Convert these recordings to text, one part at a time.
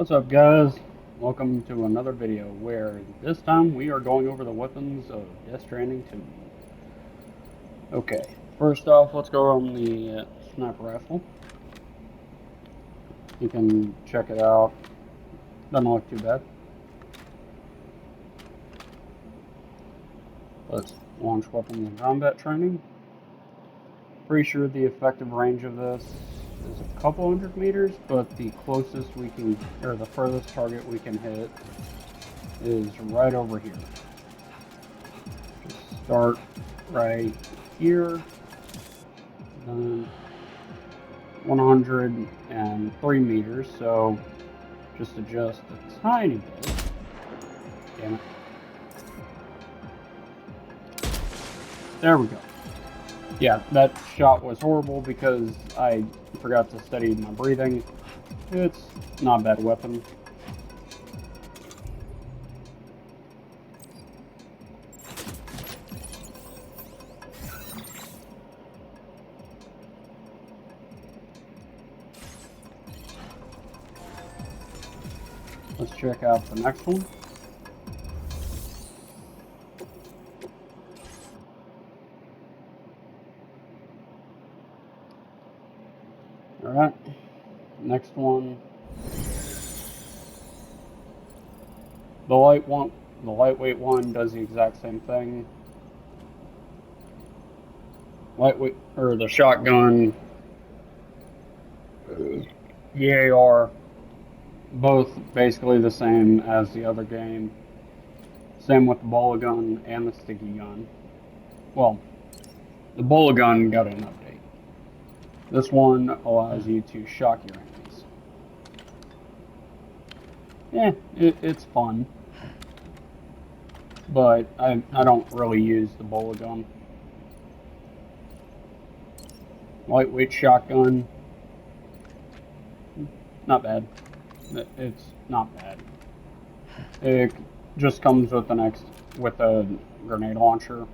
What's up, guys? Welcome to another video where this time we are going over the weapons of Death Stranding 2. Okay, first off, let's go on the sniper rifle. You can check it out. Doesn't look too bad. Let's launch weapons and combat training. Pretty sure the effective range of this is a couple hundred meters, but the closest we can, or the furthest target we can hit is right over here. Just start right here, then 103 meters, so just adjust a tiny bit. Damn it. There we go. Yeah, that shot was horrible because I forgot to steady my breathing. It's not a bad weapon. Let's check out the next one. Alright, next one. The lightweight one does the exact same thing. Lightweight, or the shotgun, the AR, both basically the same as the other game. Same with the bola gun and the sticky gun. Well, the bola gun got an update. This one allows you to shock your enemies. It's fun, but I don't really use the bola gun. Lightweight shotgun, not bad. It's not bad. It just comes with a grenade launcher.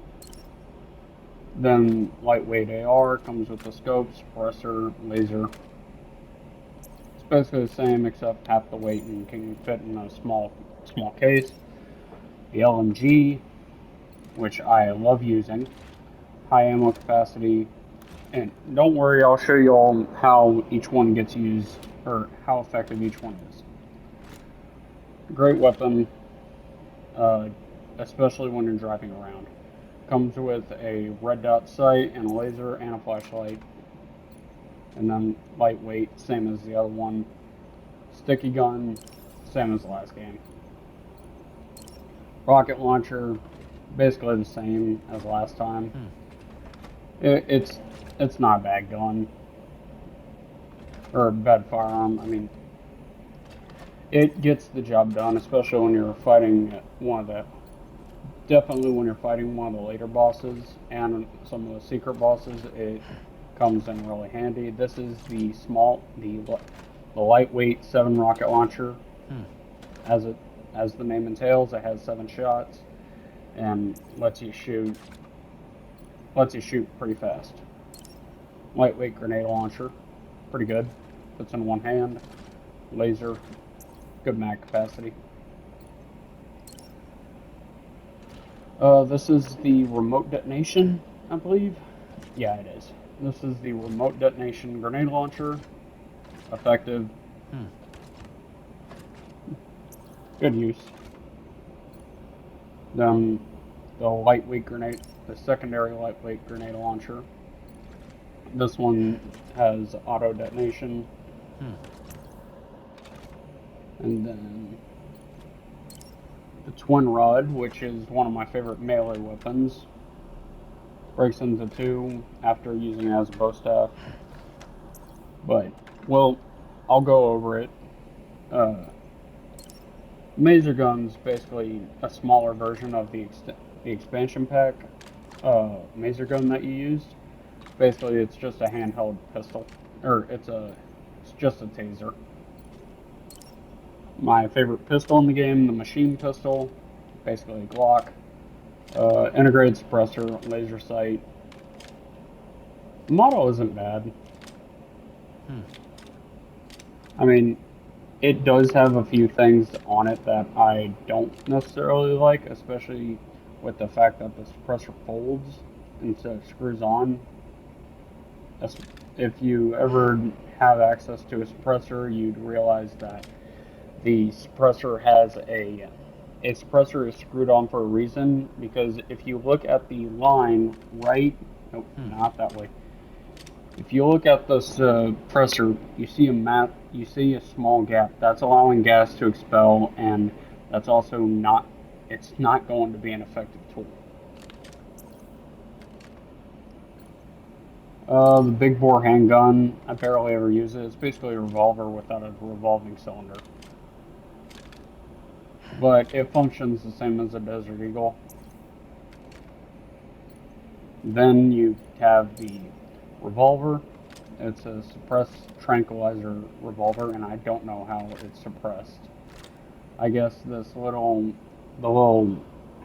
Then lightweight AR comes with the scope, suppressor, laser. It's basically the same except half the weight and can fit in a small case. The LMG, which I love using, high ammo capacity, and don't worry, I'll show you all how each one gets used, or how effective each one is. Great weapon, especially when you're driving around. Comes with a red dot sight and a laser and a flashlight. And then lightweight, same as the other one. Sticky gun, same as the last game. Rocket launcher, basically the same as last time. It's not a bad gun. Or a bad firearm. I mean, it gets the job done, especially when you're fighting definitely when you're fighting one of the later bosses and some of the secret bosses, it comes in really handy. This is the lightweight 7 rocket launcher. As the name entails, it has 7 shots and lets you shoot pretty fast. Lightweight grenade launcher, pretty good. Fits in one hand. Laser, good mag capacity. This is the remote detonation, I believe. Yeah, it is. This is the remote detonation grenade launcher. Effective. Good use. Then the secondary lightweight grenade launcher. This one has auto detonation. And then the twin rod, which is one of my favorite melee weapons. Breaks into 2 after using it as a bow staff. But, well, I'll go over it. Maser gun's basically a smaller version of the expansion pack maser gun that you used. Basically, it's just a handheld pistol, or it's just a taser. My favorite pistol in the game, the machine pistol, basically a Glock. Integrated suppressor, laser sight. The model isn't bad. I mean, It does have a few things on it that I don't necessarily like, especially with the fact that the suppressor folds instead of screws on. If you ever have access to a suppressor, you'd realize that the suppressor has a suppressor is screwed on for a reason, because if you look at the line right, nope, Hmm. not that way. If you look at this suppressor, you see a small gap. That's allowing gas to expel, and that's also not. It's not going to be an effective tool. The big bore handgun, I barely ever use it. It's basically a revolver without a revolving cylinder, but it functions the same as a Desert Eagle. Then you have the revolver. It's a suppressed tranquilizer revolver, and I don't know how it's suppressed. I guess the little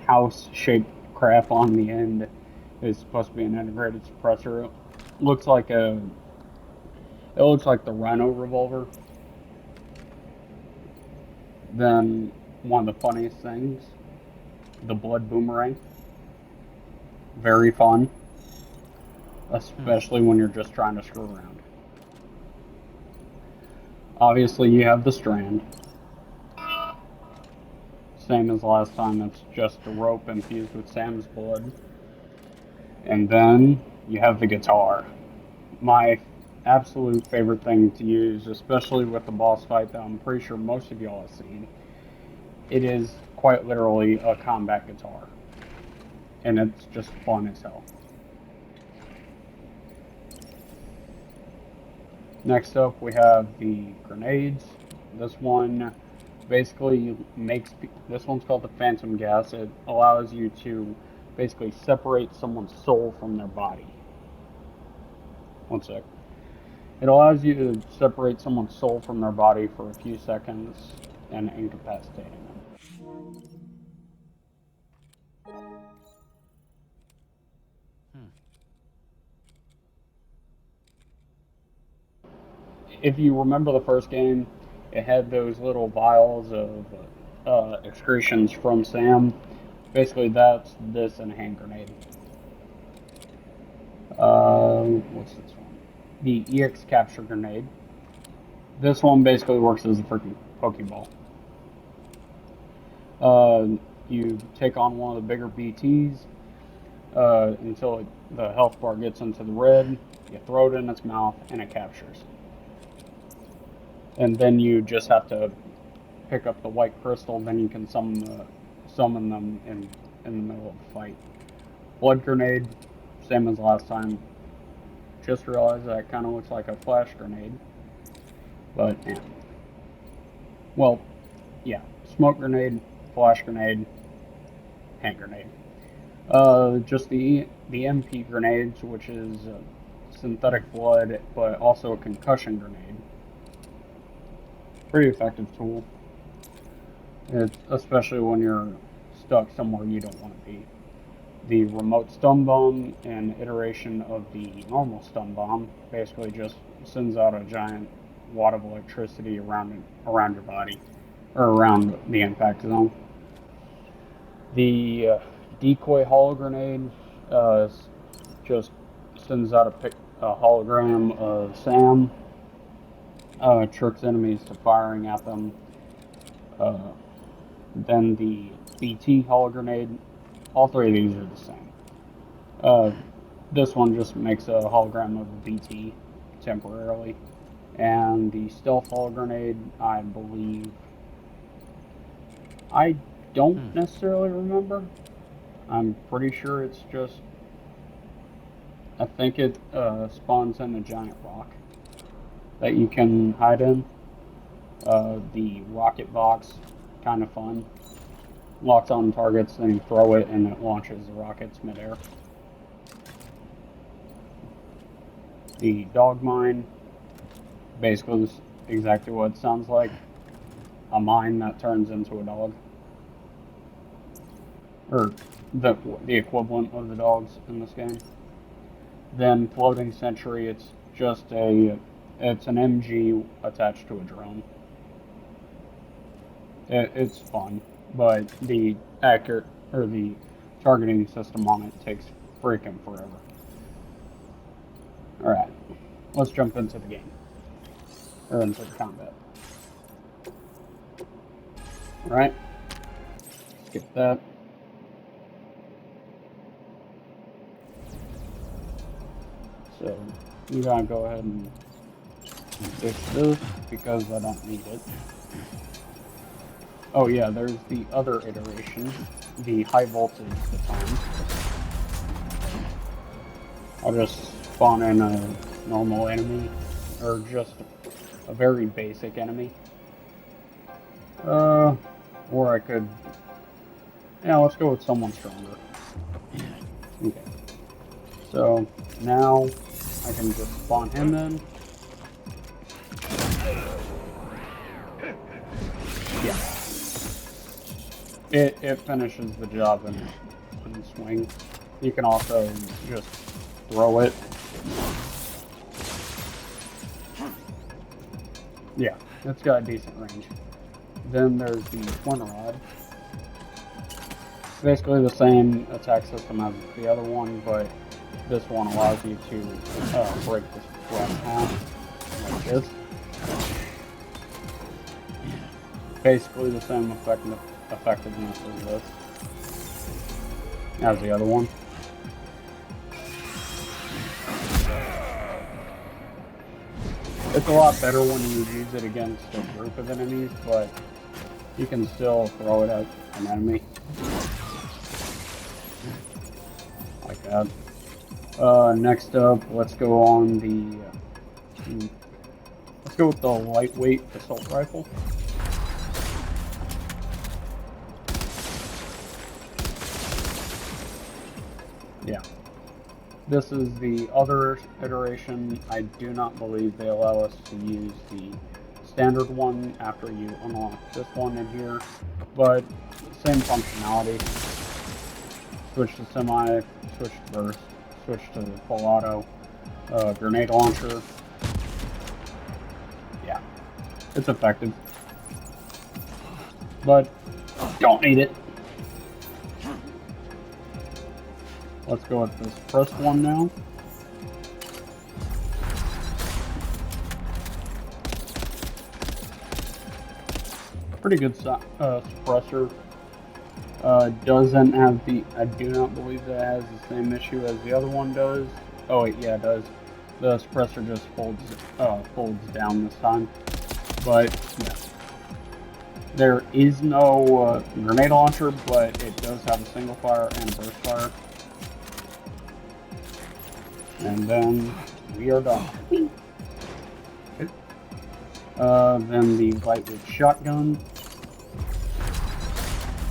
house-shaped crap on the end is supposed to be an integrated suppressor. Looks like a, it looks like the Rhino revolver. Then one of the funniest things, the blood boomerang. Very fun, Hmm. especially when you're just trying to screw around. Obviously, you have the strand. Same as last time, it's just a rope infused with Sam's blood. And then you have the guitar. My absolute favorite thing to use, especially with the boss fight that I'm pretty sure most of y'all have seen. It is quite literally a combat guitar, and it's just fun as hell. Next up, we have the grenades. This one basically makes this one's called the phantom gas. It allows you to basically separate someone's soul from their body. One sec. It allows you to separate someone's soul from their body for a few seconds and incapacitating them. Hmm. If you remember the first game, it had those little vials of excretions from Sam. Basically, that's this and a hand grenade. What's this one? The EX capture grenade. This one basically works as a freaking Pokeball. You take on one of the bigger BTs until the health bar gets into the red. You throw it in its mouth, and it captures. And then you just have to pick up the white crystal. Then you can summon them in the middle of the fight. Blood grenade, same as last time. Just realized that it kind of looks like a flash grenade, but yeah. Well, yeah, smoke grenade, flash grenade, hand grenade. Just the MP grenades, which is Hmm. synthetic blood, but also a concussion grenade. Pretty effective tool, especially when you're stuck somewhere you don't want to be. The remote stun bomb, an iteration of the normal stun bomb, basically just sends out a giant wad of electricity around your body or around the impact zone. The decoy holo grenade uh, just sends out a hologram of Sam, tricks enemies to firing at them. Uh, then the BT holo grenade, all three of these are the same. Uh, this one just makes a hologram of a BT temporarily. And the stealth holo grenade, I believe, I don't Hmm. necessarily remember. I'm pretty sure it's just, I think it spawns in a giant rock that you can hide in. The rocket box, kind of fun. Locks on targets, then you throw it and it launches the rockets midair. The dog mine, basically is exactly what it sounds like, a mine that turns into a dog. Or the equivalent of the dogs in this game. Then floating sentry, it's an MG attached to a drone. It's fun, but the accurate or the targeting system on it takes freaking forever. All right, let's jump into the game or into the combat. All right, skip that. So you gotta go ahead and fix this because I don't need it. Oh yeah, there's the other iteration, the high voltage baton. I'll just spawn in a normal enemy, or just a very basic enemy. Or I could, yeah, let's go with someone stronger. Okay. So now I can just spawn him in. Yeah. It finishes the job in swing. You can also just throw it. Yeah, it's got a decent range. Then there's the twin rod. Basically the same attack system as the other one, but this one allows you to break this rod in half, like this. Basically the same effectiveness as this, as the other one. It's a lot better when you use it against a group of enemies, but you can still throw it at an enemy. Like that. Next up, let's go on the... let's go with the lightweight assault rifle. Yeah. This is the other iteration. I do not believe they allow us to use the standard one after you unlock this one in here, but same functionality. Switch to semi, switch to burst, switch to full auto, grenade launcher. Yeah, it's effective, but don't need it. Let's go with this first one now. Pretty good suppressor. Doesn't have the, I do not believe that has the same issue as the other one does. Oh wait, yeah, it does. The suppressor just folds down this time. But yeah, there is no grenade launcher, but it does have a single fire and a burst fire. And then we are done. Okay. Then the lightweight shotgun.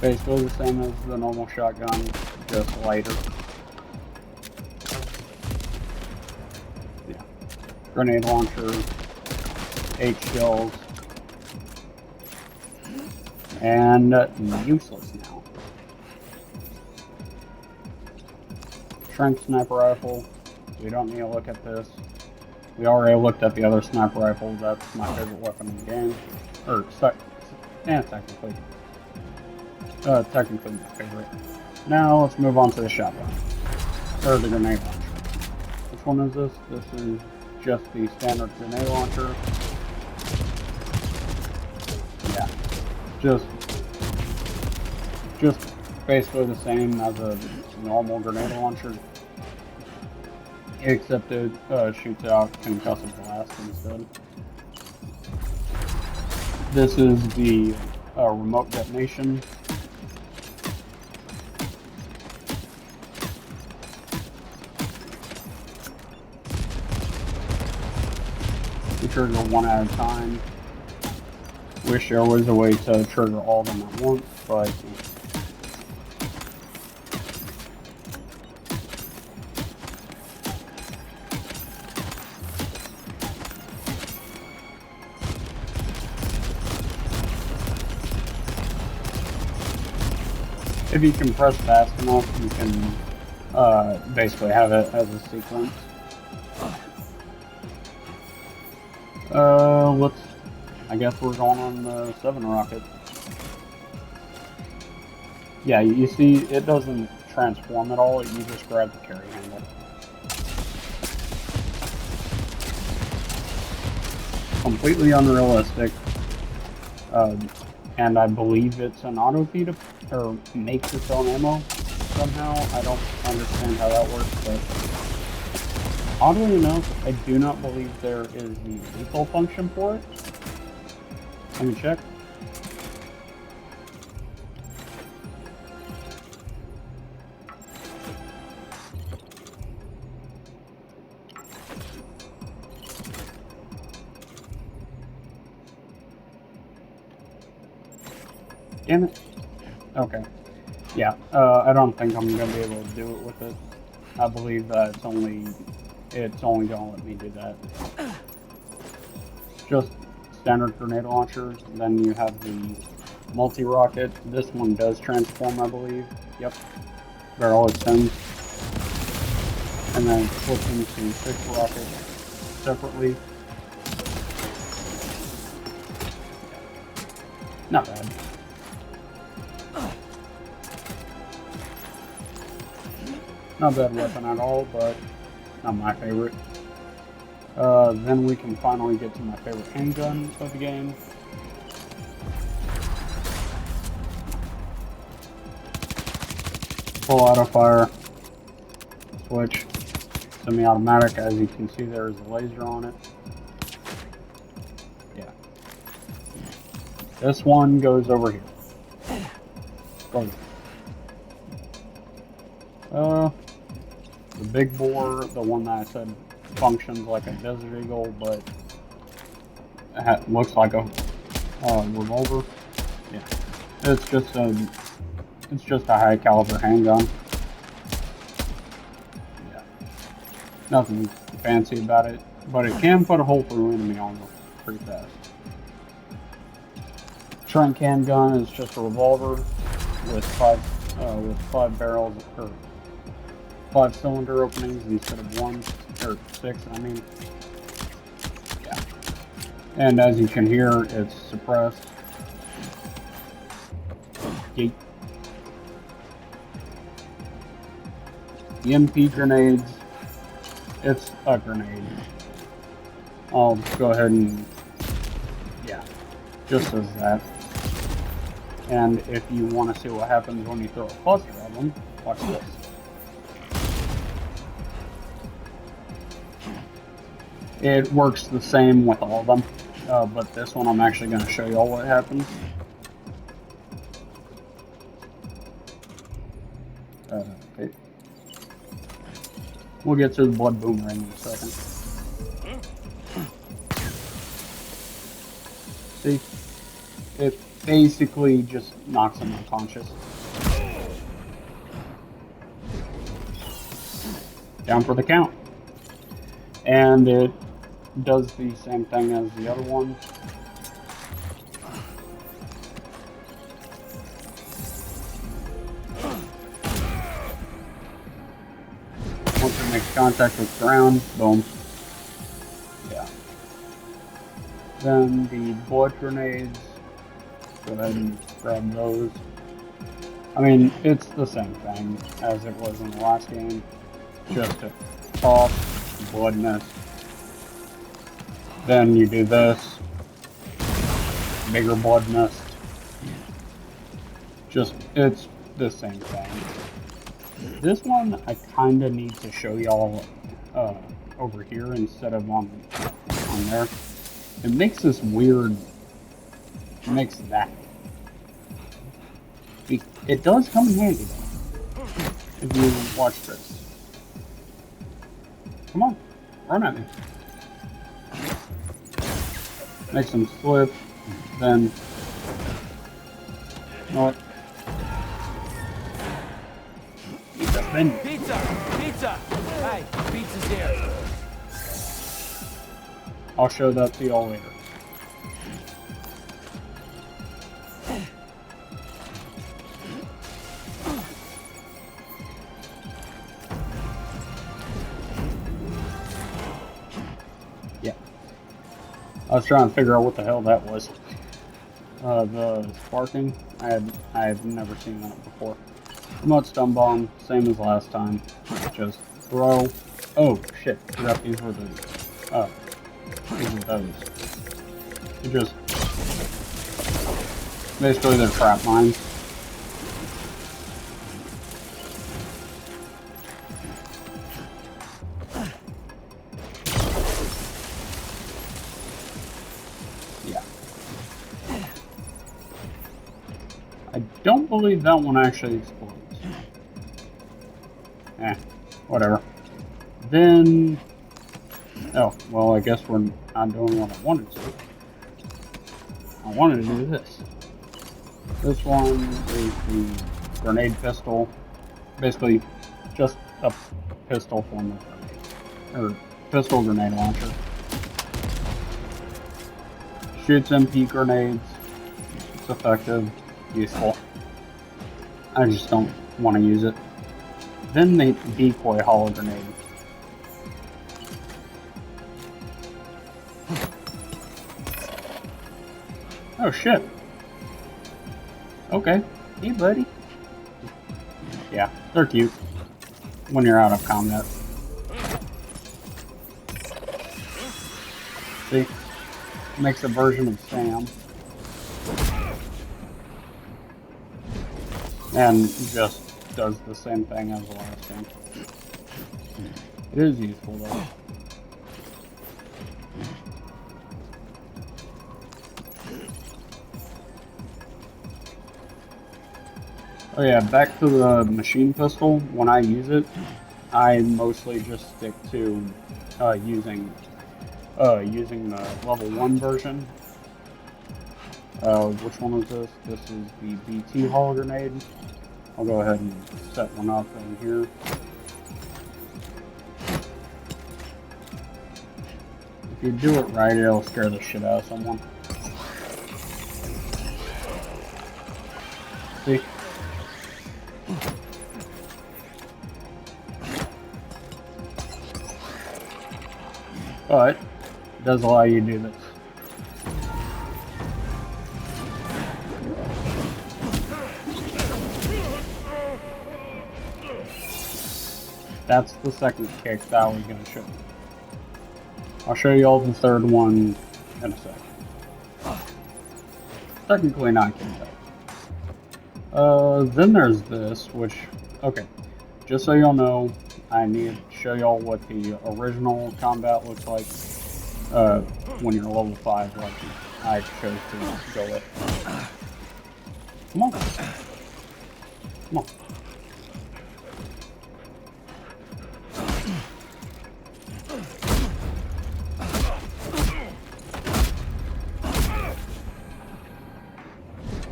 Basically the same as the normal shotgun, just lighter. Yeah. Grenade launcher, 8 shells, and useless now. Strength sniper rifle. We don't need to look at this. We already looked at the other sniper rifle. That's my favorite weapon in the game. Or, yeah, technically. Technically my favorite. Now let's move on to the shotgun. Or the grenade launcher. Which one is this? This is just the standard grenade launcher. Yeah. Just basically the same as a normal grenade launcher. Except it shoots out concussive blast instead. This is the remote detonation. You trigger one at a time. Wish there was a way to trigger all of them at once, but if you can press fast enough, you can basically have it as a sequence. I guess we're going on the 7 rocket. Yeah, you see, it doesn't transform at all. You just grab the carry handle. Completely unrealistic. And I believe it's an auto feed or makes its own ammo somehow. I don't understand how that works, but oddly enough, I do not believe there is the lethal function for it. Let me check. Damn it. Okay. Yeah, I don't think I'm gonna be able to do it with it. I believe that it's only gonna let me do that. Just standard grenade launcher. Then you have the multi-rocket. This one does transform, I believe. Yep. Barrel extends. And then flips into 6 rockets separately. Not bad. Not a bad weapon at all, but not my favorite. Then we can finally get to my favorite handgun of the game. Full auto fire. Switch. Semi-automatic, as you can see there is a laser on it. Yeah. This one goes over here. Go. The big bore, the one that I said functions like a Desert Eagle, but looks like a revolver. Yeah, it's just a high caliber handgun. Yeah, nothing fancy about it, but it can put a hole through enemy armor pretty fast. Trunk handgun is just a revolver with five barrels or 5 cylinder openings instead of 1 or 6. I mean, yeah. And as you can hear, it's suppressed. Yeet. The MP grenades. It's a grenade. I'll go ahead and yeah, just as that. And if you want to see what happens when you throw a cluster at them, watch this. It works the same with all of them, but this one I'm actually going to show you all what happens. Okay. We'll get to the blood boomerang in a second. See? It basically just knocks him unconscious. Down for the count. And it does the same thing as the other one. Once it makes contact with the ground, boom. Yeah. Then the blood grenades, go ahead and grab those. I mean, it's the same thing as it was in the last game. Just a pop, blood mist. Then you do this. Bigger blood mist. Just, it's the same thing. This one, I kind of need to show y'all over here instead of on there. It makes this weird, it makes that. It does come in handy though, if you watch this. Come on, run at me. Makes them slip, then, you know what? Pizza! Pizza! Hey, pizza's here. I'll show that to y'all later. Yeah. I was trying to figure out what the hell that was. The sparking, I had never seen that before. Remote stun bomb, same as last time. Just throw. Oh shit! Forgot these were the. These are those. You just basically they're trap mines. Yeah. I don't believe that one actually explodes. Whatever. Then, oh, well, I guess we're not doing what I wanted to. I wanted to do this. This one is the grenade pistol. Basically, just a pistol form of grenade. Or pistol grenade launcher. Shoots MP grenades. It's effective, useful. I just don't want to use it. Then the decoy hollow grenade. Oh shit. Okay. Hey buddy. Yeah, they're cute. When you're out of combat. See? Makes a version of Sam. And just does the same thing as the last game. It is useful though. Oh yeah, back to the machine pistol. When I use it, I mostly just stick to using the level 1 version. Which one is this? This is the BT hollow grenade. I'll go ahead and set one up in here. If you do it right, it'll scare the shit out of someone. See? But it does allow you to do this. That's the second kick that I was going to show you. I'll show you all the third one in a second. Technically not kicked out. Then there's this, which, okay, just so y'all know, I need to show y'all what the original combat looks like when you're level 5, like I chose to go with. Come on. Come on.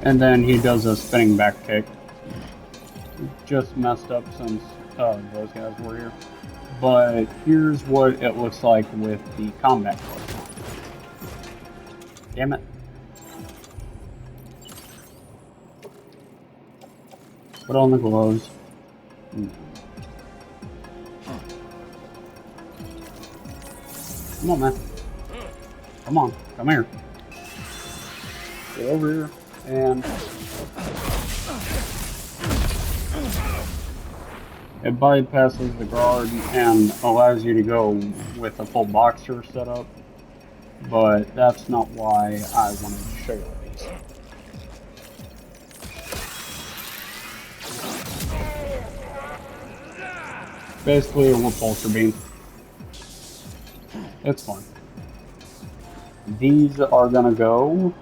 And then he does a spinning back kick. Just messed up since those guys were here. But here's what it looks like with the combat gloves on. Damn it. Put on the gloves. Come on, man. Come on. Come here. Get over here. And it bypasses the guard and allows you to go with a full boxer setup, but that's not why I wanted to show you these. Basically a repulsor beam. It's fun. These are gonna go.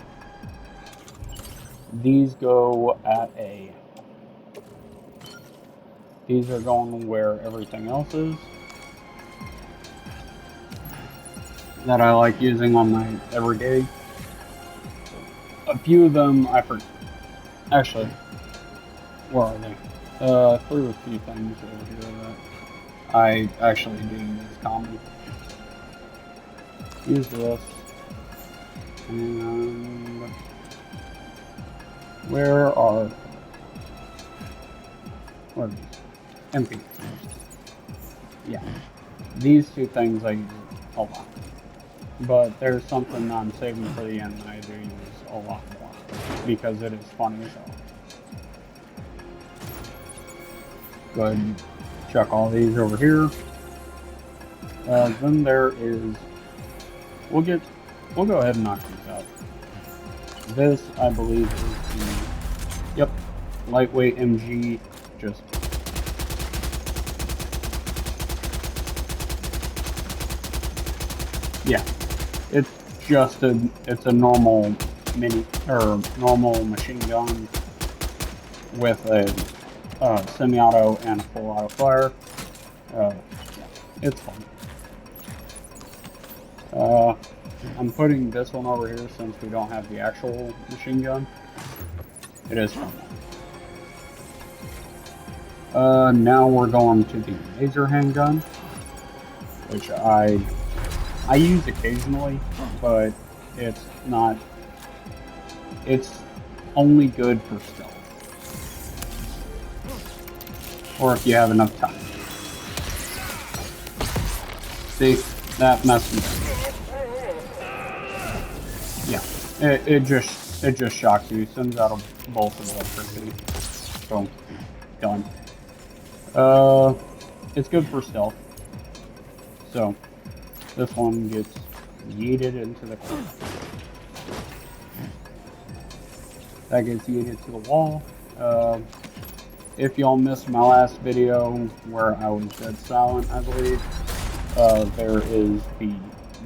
These go at A. These are going where everything else is. That I like using on my everyday. A few of them I forgot. Actually, where are they? There were a few things over here that I actually do use common. Use this. And where are these? MP. Yeah. These two things I use a lot. But there's something I'm saving for the end that I do use a lot more. because it is funny as hell. Go ahead and check all these over here. Then there is, we'll go ahead and knock these out. This, I believe, is the, yep, lightweight MG, just, yeah, it's just it's a normal normal machine gun with a semi-auto and a full auto fire. Yeah, it's fun. I'm putting this one over here since we don't have the actual machine gun. It is fun. Now we're going to the laser handgun, which I use occasionally, but it's not. It's only good for stealth, or if you have enough time. See, that messed me up. Yeah, it just shocks you, sends out a bolt of electricity. Boom, done. It's good for stealth. So, this one gets yeeted into the corner. That gets yeeted to the wall. If y'all missed my last video where I was dead silent, I believe, there is the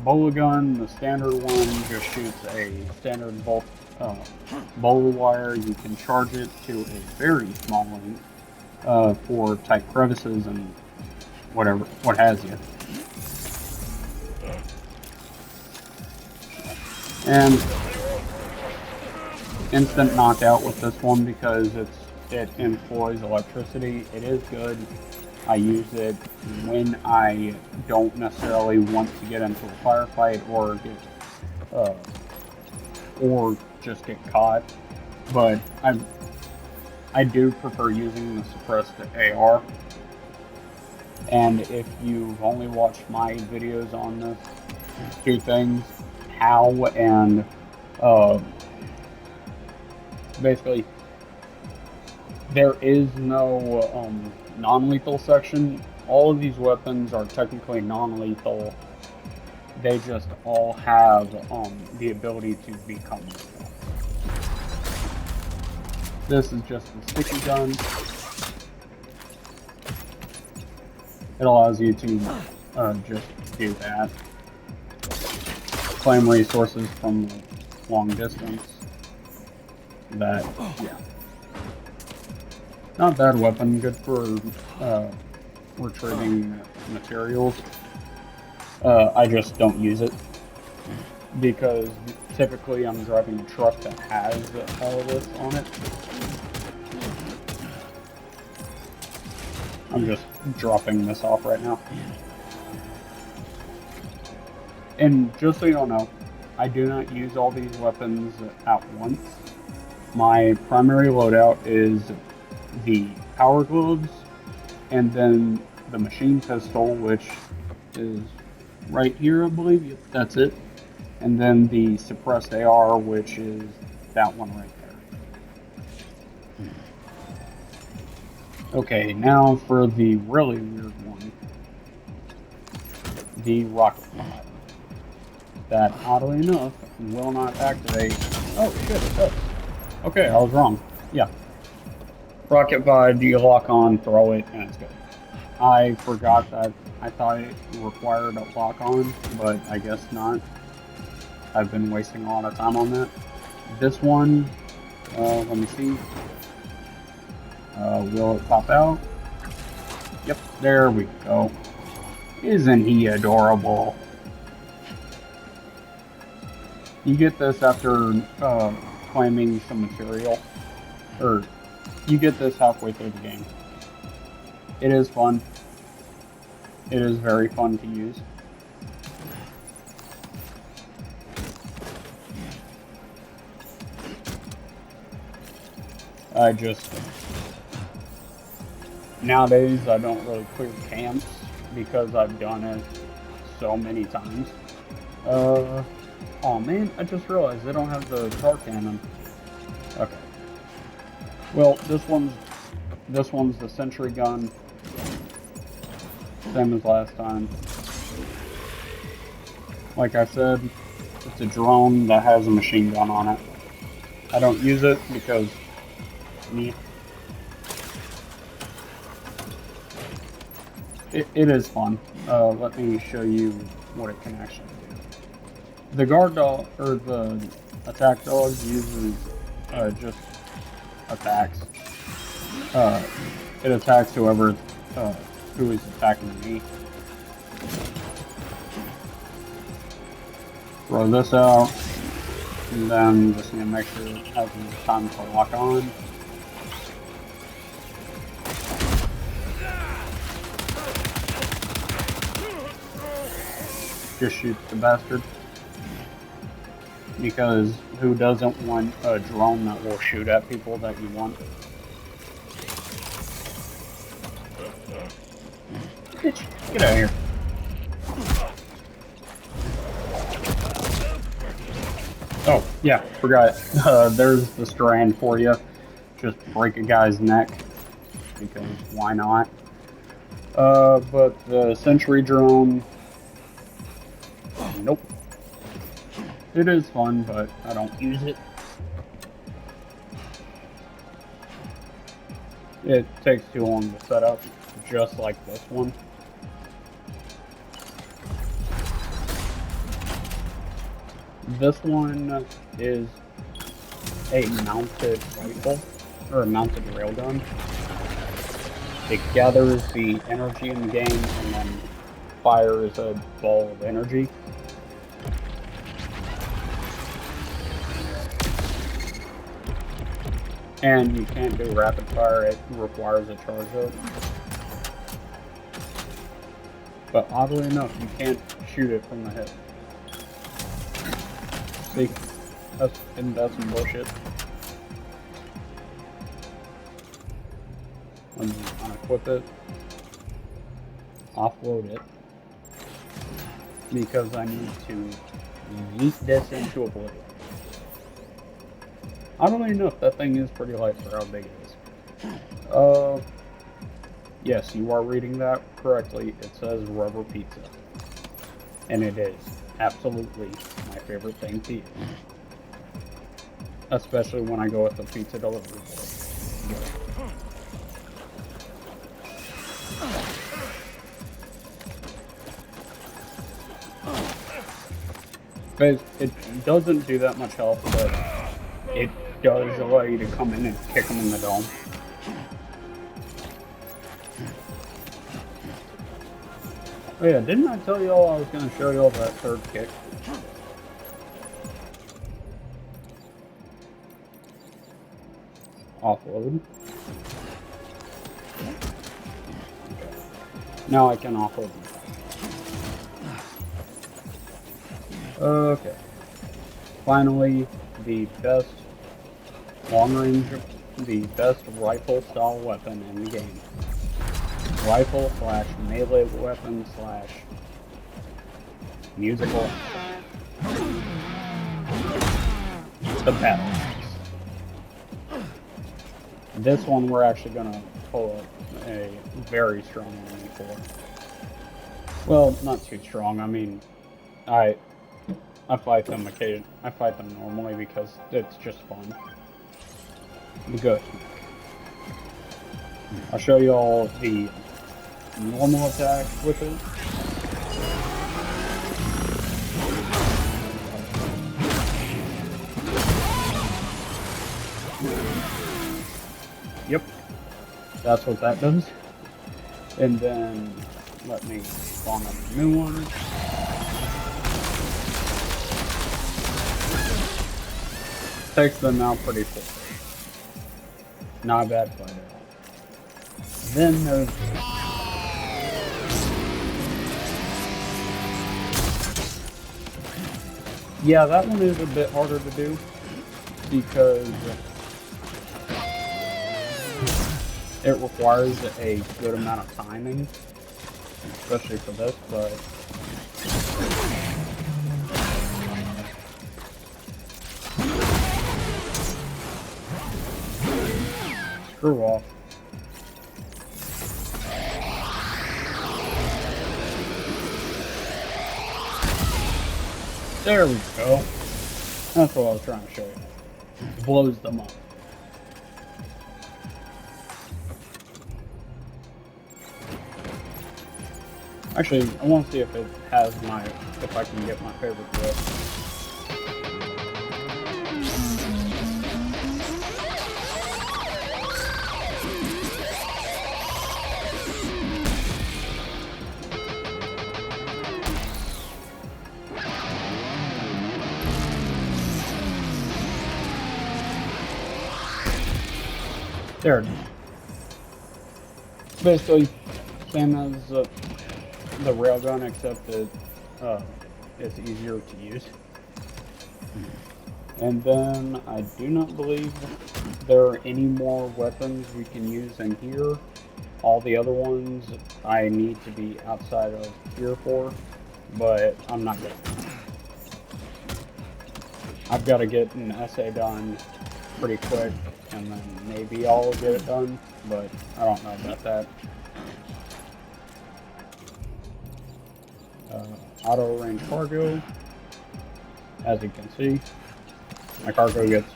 bola gun. The standard one just shoots a standard bola wire. You can charge it to a very small length for tight crevices and what have you. And instant knockout with this one because it employs electricity. It is good. I use it when I don't necessarily want to get into a firefight or just get caught. But I do prefer using the suppressed AR. And if you've only watched my videos on this, two things, how and basically there is no non-lethal section. All of these weapons are technically non-lethal. They just all have the ability to become lethal. This is just a sticky gun. It allows you to just do that. Claim resources from long distance. That, yeah. Not a bad weapon, good for retrieving materials. I just don't use it because typically I'm driving a truck that has all of this on it. I'm just dropping this off right now. And just so you don't know, I do not use all these weapons at once. My primary loadout is the power gloves, and then the machine pistol, which is right here, I believe. Yep, that's it. And then the suppressed AR, which is that one right there. Okay, now for the really weird one. The rocket pod. That, oddly enough, will not activate. Oh shit, it does. Okay, I was wrong. Yeah. Rocket pod, you lock on, throw it, and it's good. I forgot that. I thought it required a lock on, but I guess not. I've been wasting a lot of time on that. This one, let me see. Will it pop out? Yep, there we go. Isn't he adorable? You get this after claiming some material, or you get this halfway through the game. It is fun. It is very fun to use. Nowadays I don't really clear camps because I've done it so many times. Oh man, I just realized they don't have the car cannon. Well, this one's the sentry gun, same as last time. Like I said, it's a drone that has a machine gun on it. I don't use it because me. It is fun. Let me show you what it can actually do. The guard dog, or the attack dog, uses just attacks. It attacks who is attacking me. Throw this out, and then just need to make sure it has enough time to lock on. Just shoot the bastard. Because who doesn't want a drone that will shoot at people that you want? Bitch, get out of here. Oh, yeah, forgot. There's the strand for you. Just break a guy's neck. Because why not? But the sentry drone... Nope. It is fun, but I don't use it. It takes too long to set up, just like this one. This one is a mounted rifle, or a mounted railgun. It gathers the energy in the game and then fires a ball of energy. And you can't do rapid fire, it requires a charge up. But oddly enough, you can't shoot it from the hip. See? Isn't that some bullshit? Let me unequip it. Offload it. Because I need to yeet this into oblivion. I don't even know if that thing is pretty light for how big it is. Yes, you are reading that correctly. It says rubber pizza. And it is absolutely my favorite thing to eat. Especially when I go with the pizza delivery boy. It doesn't do that much health, but it does allow you to come in and kick them in the dome. Oh yeah, didn't I tell y'all I was going to show y'all that third kick? Offload. Okay. Now I can offload them. Okay. Finally, the best the best rifle style weapon in the game. Rifle / melee weapon / musical. The battle axe. This one we're actually gonna pull up a very strong enemy for. Well, not too strong. I mean, I fight them occasionally. I fight them normally because it's just fun. Good. I'll show you all the normal attack with it. Yep, that's what that does. And then let me spawn up a new one. Takes them out pretty quick. Not a bad fight at all. Then there's yeah, that one is a bit harder to do because it requires a good amount of timing, especially for this, but screw off. There we go. That's what I was trying to show you. It blows them up. Actually, I want to see if it has if I can get my favorite whip. There it is. Basically, same as the railgun, except that it's easier to use. And then I do not believe there are any more weapons we can use in here. All the other ones I need to be outside of here for, but I'm not getting them. I've got to get an essay done pretty quick, and then maybe I'll get it done, but I don't know about that. Auto range cargo. As you can see, my cargo gets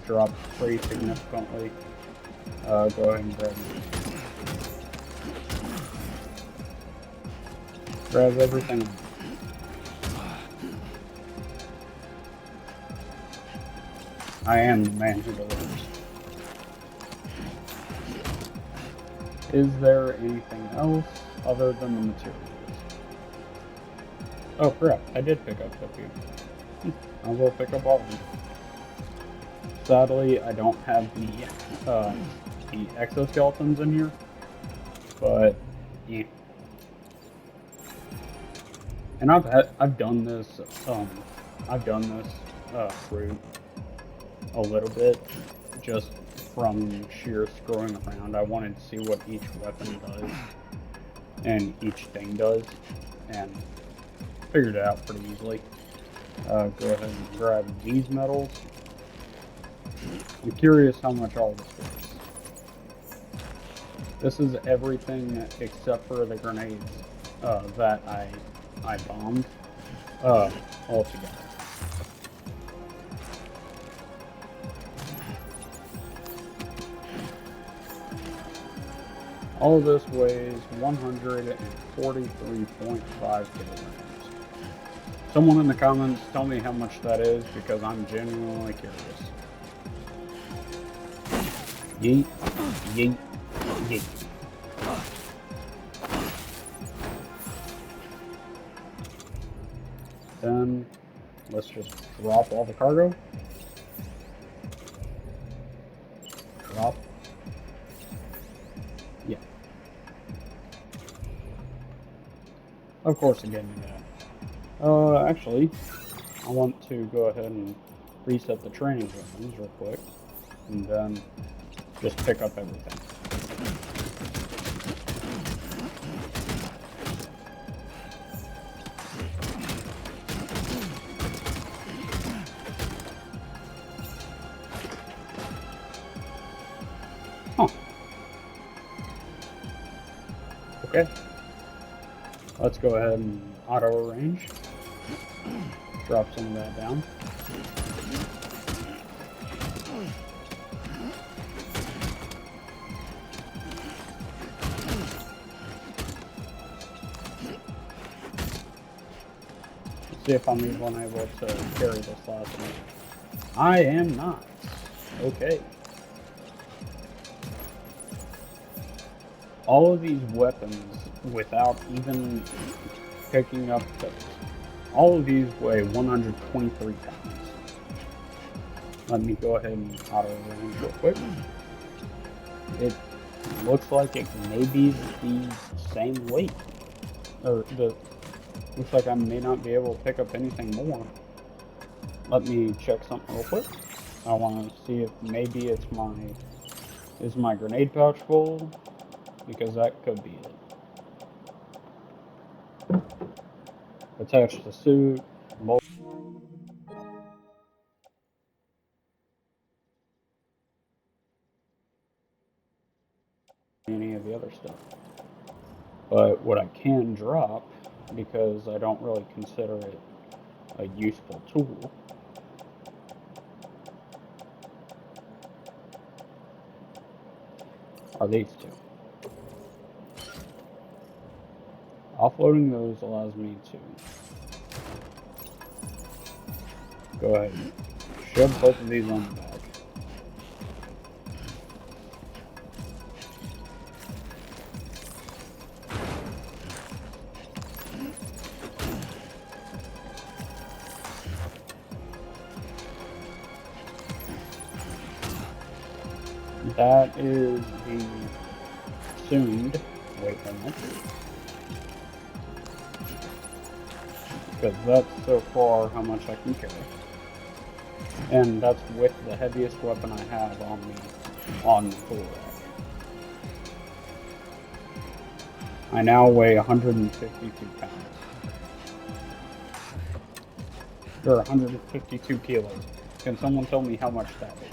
dropped pretty significantly. Go ahead and grab everything. I am the man who delivers. Is there anything else other than the materials? Oh crap, I did pick up a few. I will pick up all of them. Sadly, I don't have the exoskeletons in here, but yeah. And I've done this route a little bit just from sheer screwing around. I wanted to see what each weapon does and each thing does, and figured it out pretty easily. Go ahead and grab these medals. I'm curious how much all this is. This is everything except for the grenades that I bombed altogether. All of this weighs 143.5 kilograms. Someone in the comments tell me how much that is, because I'm genuinely curious. Yeet, yeet, yeet. Then let's just drop all the cargo. Drop. Yeah. Of course, again, you that. Actually, I want to go ahead and reset the training weapons real quick, and then just pick up everything. Huh. Okay. Let's go ahead and auto arrange. Drop some of that down. Let's see if I'm even able to carry this last one. I am not. Okay. All of these weapons, without even picking up those, all of these weigh 123 pounds. Let me go ahead and auto range real quick. It looks like it may be the same weight. Looks like I may not be able to pick up anything more. Let me check something real quick. I want to see if maybe is my grenade pouch full, because that could be it. Attach the suit. the other stuff. But what I can drop, because I don't really consider it a useful tool, are these two. Offloading those allows me to go ahead and shove both of these on the back. That is the assumed weight limit, because that's so far how much I can carry. And that's with the heaviest weapon I have on me on the tool rack. I now weigh 152 pounds. Or 152 kilos. Can someone tell me how much that is?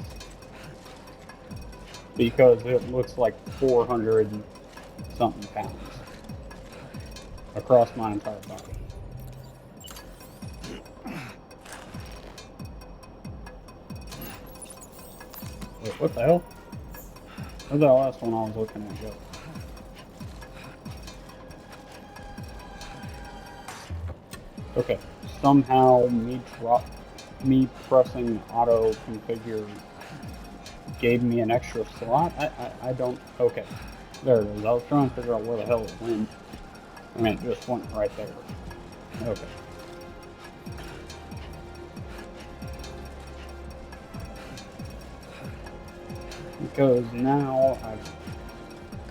Because it looks like 400 something pounds across my entire body. Wait, what the hell? That was the last one I was looking at go. Okay, somehow me pressing auto configure gave me an extra slot. I don't. Okay, there it is. I was trying to figure out where the hell it went. I mean, it just went right there. Okay. Because now I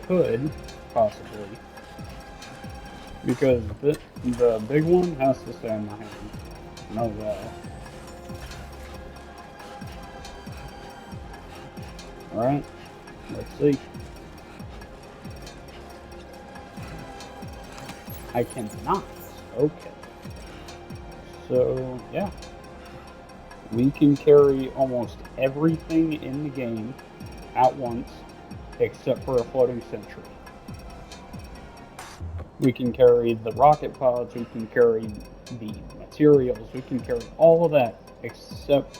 could possibly, because the big one has to stay in my hand. No that. Alright, let's see. I cannot. Okay. So, yeah. We can carry almost everything in the game at once, except for a floating sentry. We can carry the rocket pods, we can carry the materials, we can carry all of that, except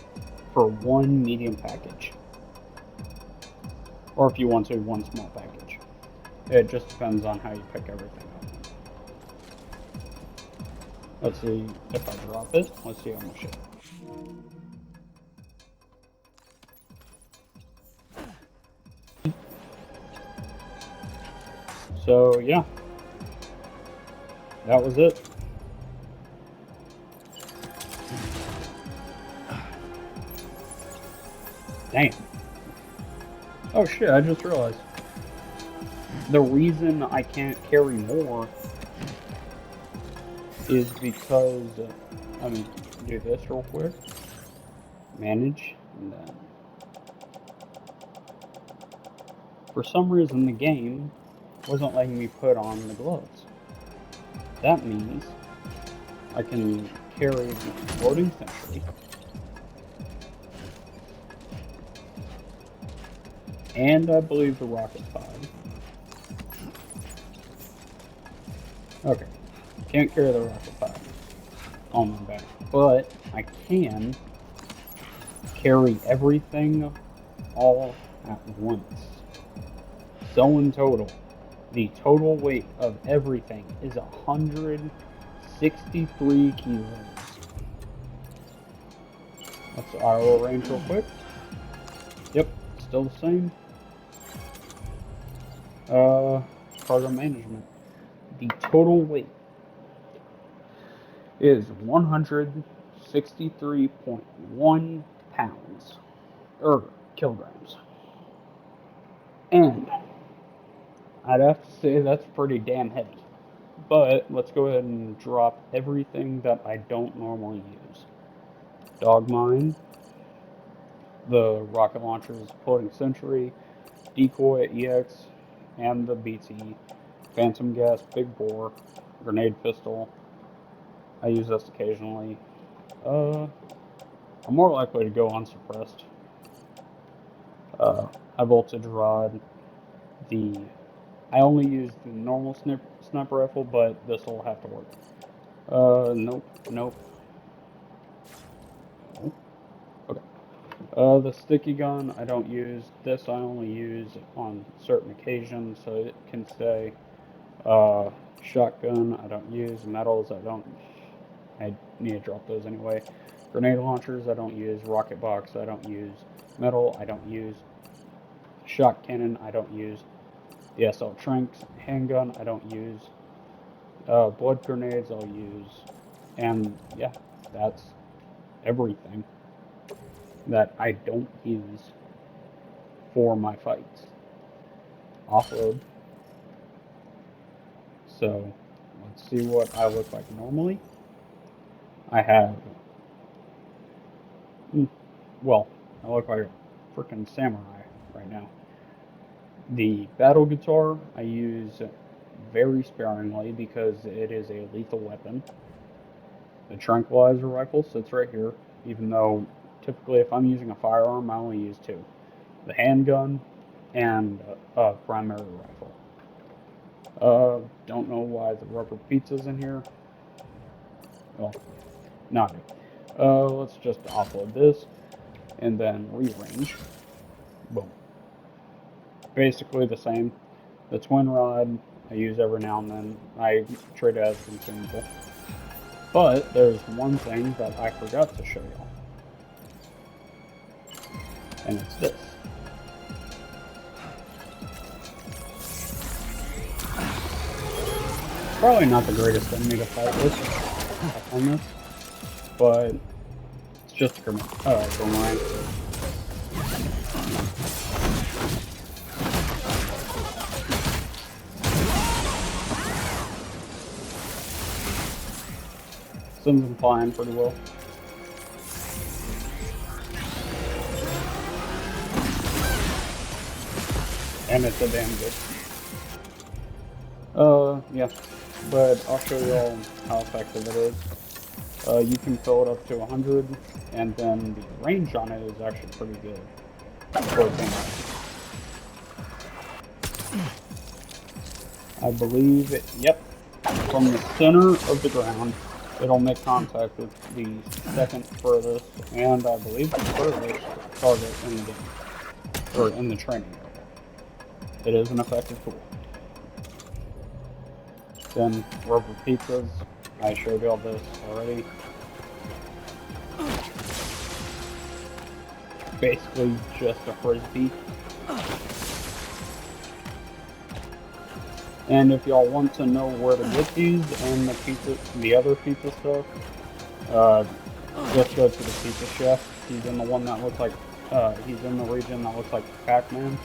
for one medium package. Or if you want to, one small package. It just depends on how you pick everything up. Let's see if I drop it. Let's see how much it. So yeah, that was it. Damn. Oh shit, I just realized. The reason I can't carry more is because, let me do this real quick. Manage, and then. For some reason the game wasn't letting me put on the gloves. That means I can carry the floating sentry and I believe the rocket pod. Okay, can't carry the rocket pod on my back, but I can carry everything all at once. So in total, the total weight of everything is 163 kilos. Let's auto arrange real quick. Yep, still the same. Cargo management. The total weight is 163.1 pounds, or kilograms. And I'd have to say that's pretty damn heavy. But let's go ahead and drop everything that I don't normally use. Dog mine, the rocket launcher's floating sentry, decoy EX, and the BT, phantom gas, big bore, grenade pistol. I use this occasionally. I'm more likely to go unsuppressed. High voltage rod, the I only use the normal sniper rifle, but this will have to work. Nope, nope. Okay. The sticky gun I don't use. This I only use on certain occasions, so it can stay. Uh, Shotgun I don't use. Metals I need to drop those anyway. Grenade launchers I don't use. Rocket box I don't use. Metal I don't use. Shot cannon I don't use. The SL Tranks handgun I don't use. Blood grenades I'll use. And yeah, that's everything that I don't use for my fights. Offload. So let's see what I look like normally. I have, well, I look like a freaking samurai right now. The battle guitar I use very sparingly because it is a lethal weapon. The tranquilizer rifle sits right here, even though typically if I'm using a firearm I only use two. The handgun and a primary rifle. Don't know why the rubber pizza's in here. Well, not it. Let's just offload this and then rearrange. Boom. Basically the same. The twin rod I use every now and then. I treat it as consumable. But there's one thing that I forgot to show y'all. And it's this. Probably not the greatest enemy to fight with on this, but it's just a boomerang. Sends them flying pretty well. And it's a damn good. Yeah. But I'll show you all how effective it is. You can fill it up to 100, and then the range on it is actually pretty good. I believe it, yep, from the center of the ground, it'll make contact with the second furthest, and I believe the furthest target in the game, or in the training area. It is an effective tool. Then rubber pizzas, I showed you all this already. Basically just a frisbee. And if y'all want to know where to get these and the other pizza stuff, just go to the pizza chef. He's in the one that looks like, he's in the region that looks like Pac-Man.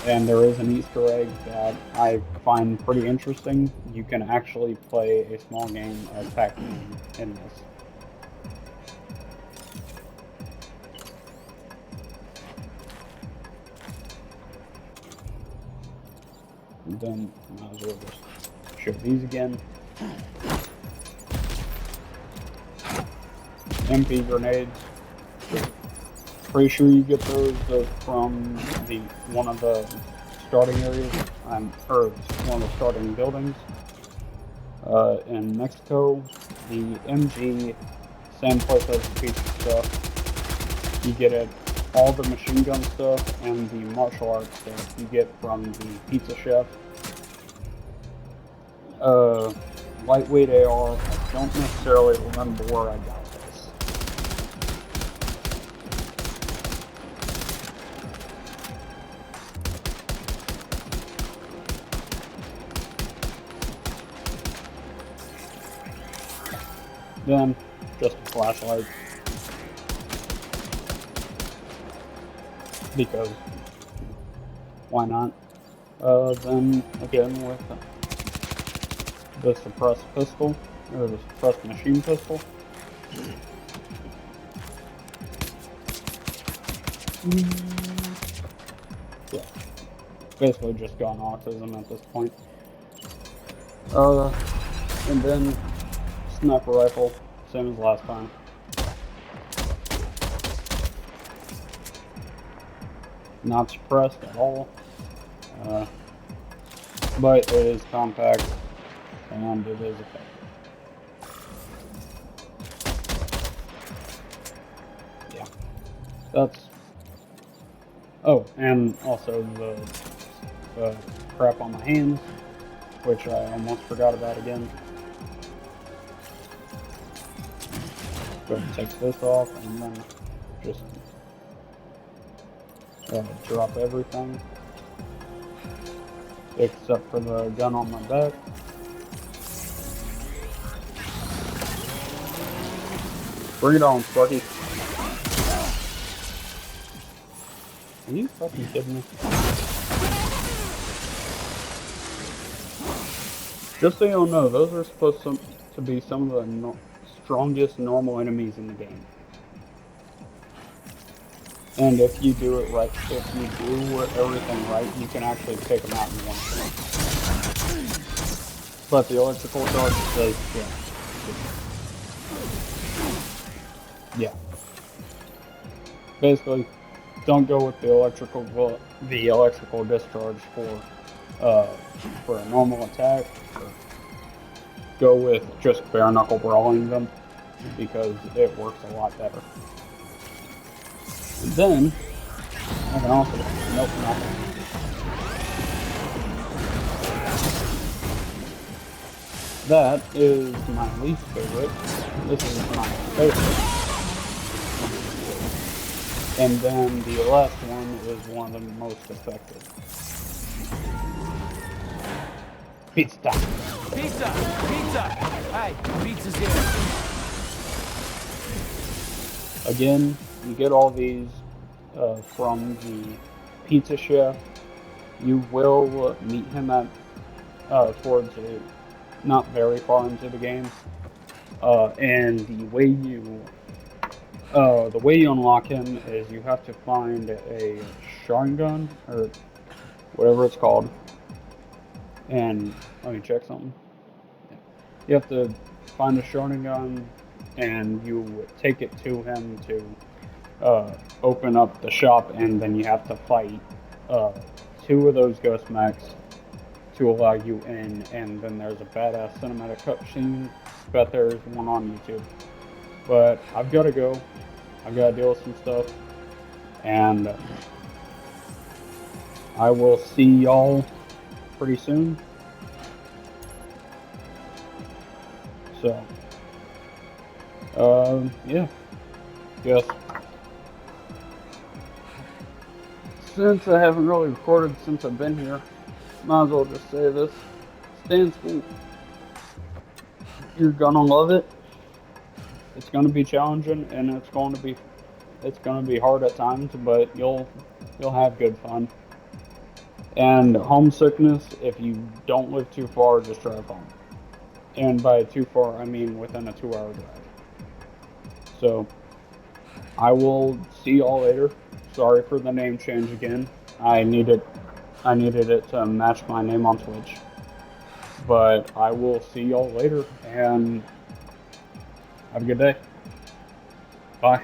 And there is an Easter egg that I find pretty interesting. You can actually play a small game of Pac-Man in this. And then might as well just show these again. MP grenades. Pretty sure you get those from one of the starting areas, or one of the starting buildings. In Mexico, the MG, same place as the pizza stuff. You get it, all the machine gun stuff and the martial arts stuff you get from the pizza chef. Lightweight AR, I don't necessarily remember where I got this. Then, just a flashlight. Because, why not? Then, again, with the suppressed pistol, or the suppressed machine pistol. Yeah, basically just gone autism at this point. And then sniper rifle, same as last time. Not suppressed at all. but it is compact and it is effective. Yeah, that's. Oh, and also the crap on my hands, which I almost forgot about again. Go ahead and take this off and then just drop everything except for the gun on my back. Bring it on, Sparky. Are you fucking kidding me? Just so you know, those are supposed to be some of the strongest normal enemies in the game. And if you do it right, if you do everything right, you can actually take them out in one shot. But the electrical charge says, yeah. Basically, don't go with the electrical discharge for a normal attack. Go with just bare knuckle brawling them because it works a lot better. And then I can also nope. That is my least favorite. This is my favorite. And then the last one is one of the most effective. Pizza time. Pizza! Pizza! Hey, pizza's here. Again, you get all these from the pizza chef. You will meet him at towards not very far into the game, and the way you unlock him is you have to find a shotgun or whatever it's called. And let me check something. You have to find a shotgun, and you take it to him to open up the shop, and then you have to fight 2 of those ghost mechs to allow you in. And then there's a badass cinematic cutscene. Bet there's one on YouTube. But I've got to go. I've got to deal with some stuff, and I will see y'all pretty soon. So, yeah, yes. Since I haven't really recorded since I've been here, might as well just say this. Stay in school. You're gonna love it. It's gonna be challenging, and it's gonna be hard at times, but you'll have good fun. And homesickness, if you don't live too far, just drive home. And by too far, I mean within a 2-hour drive. So, I will see y'all later. Sorry for the name change again. I needed it to match my name on Twitch. But I will see y'all later, and have a good day. Bye.